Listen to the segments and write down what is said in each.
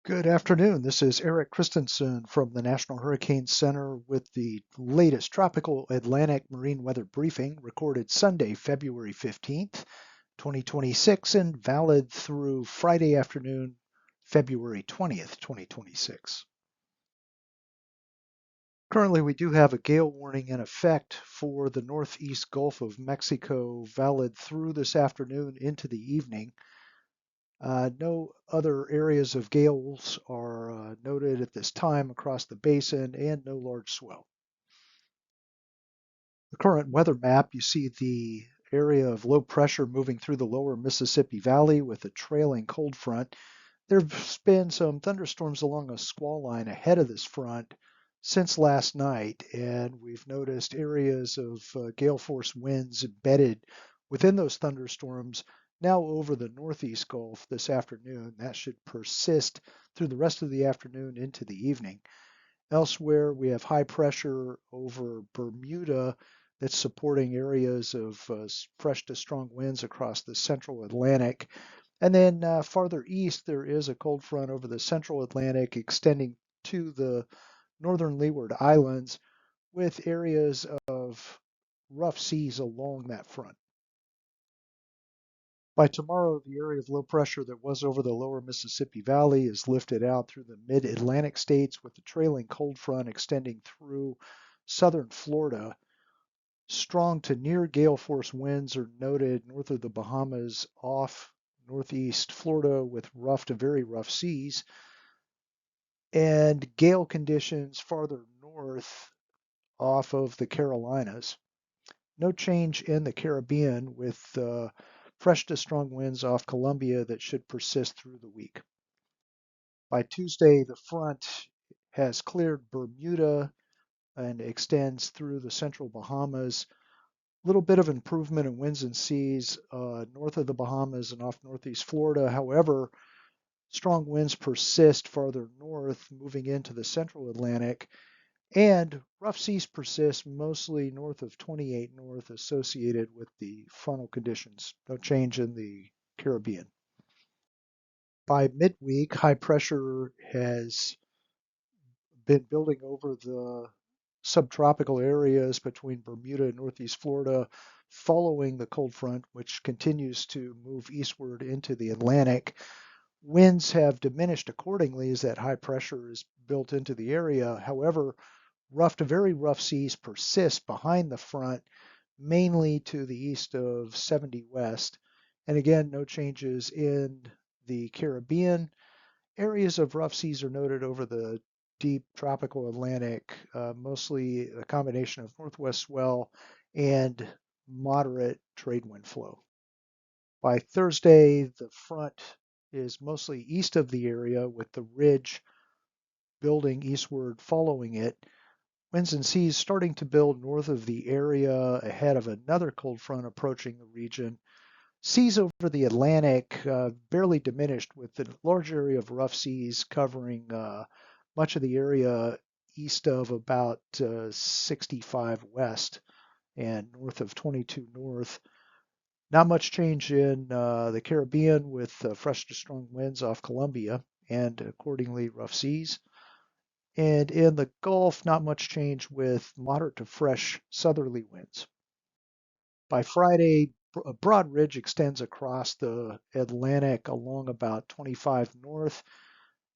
Good afternoon. This is Eric Christensen from the National Hurricane Center with the latest tropical Atlantic marine weather briefing recorded Sunday, February 15th, 2026, and valid through Friday afternoon, February 20th, 2026. Currently, we do have a gale warning in effect for the northeast Gulf of Mexico, valid through this afternoon into the evening. No other areas of gales are noted at this time across the basin and no large swell. The current weather map, you see the area of low pressure moving through the lower Mississippi Valley with a trailing cold front. There's been some thunderstorms along a squall line ahead of this front since last night, and we've noticed areas of gale force winds embedded within those thunderstorms now over the northeast Gulf this afternoon. That should persist through the rest of the afternoon into the evening. Elsewhere, we have high pressure over Bermuda that's supporting areas of fresh to strong winds across the central Atlantic. And then farther east, there is a cold front over the central Atlantic extending to the northern Leeward Islands with areas of rough seas along that front. By tomorrow, the area of low pressure that was over the lower Mississippi Valley is lifted out through the mid-Atlantic states with the trailing cold front extending through southern Florida. Strong to near gale force winds are noted north of the Bahamas off northeast Florida with rough to very rough seas, and gale conditions farther north off of the Carolinas. No change in the Caribbean with fresh to strong winds off Colombia that should persist through the week. By Tuesday, the front has cleared Bermuda and extends through the central Bahamas. A little bit of improvement in winds and seas north of the Bahamas and off northeast Florida. However, strong winds persist farther north, moving into the central Atlantic, and rough seas persist mostly north of 28 north, associated with the frontal conditions. No change in the Caribbean. By midweek, high pressure has been building over the subtropical areas between Bermuda and northeast Florida, following the cold front, which continues to move eastward into the Atlantic. Winds have diminished accordingly as that high pressure is built into the area. However, rough to very rough seas persist behind the front, mainly to the east of 70 west. And again, no changes in the Caribbean. Areas of rough seas are noted over the deep tropical Atlantic, mostly a combination of northwest swell and moderate trade wind flow. By Thursday, the front is mostly east of the area with the ridge building eastward following it. Winds and seas starting to build north of the area ahead of another cold front approaching the region. Seas over the Atlantic barely diminished, with the large area of rough seas covering much of the area east of about 65 west and north of 22 north. Not much change in the Caribbean with fresh to strong winds off Colombia and accordingly rough seas. And in the Gulf, not much change with moderate to fresh southerly winds. By Friday, a broad ridge extends across the Atlantic along about 25 north.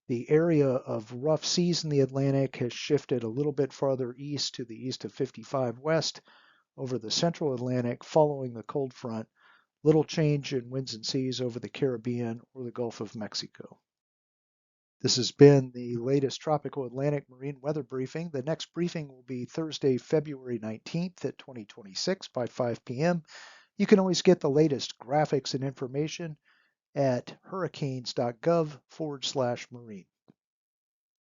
The area of rough seas in the Atlantic has shifted a little bit farther east to the east of 55 west over the central Atlantic following the cold front. Little change in winds and seas over the Caribbean or the Gulf of Mexico. This has been the latest Tropical Atlantic Marine Weather Briefing. The next briefing will be Thursday, February 19th at 2026 by 5 p.m. You can always get the latest graphics and information at hurricanes.gov/marine.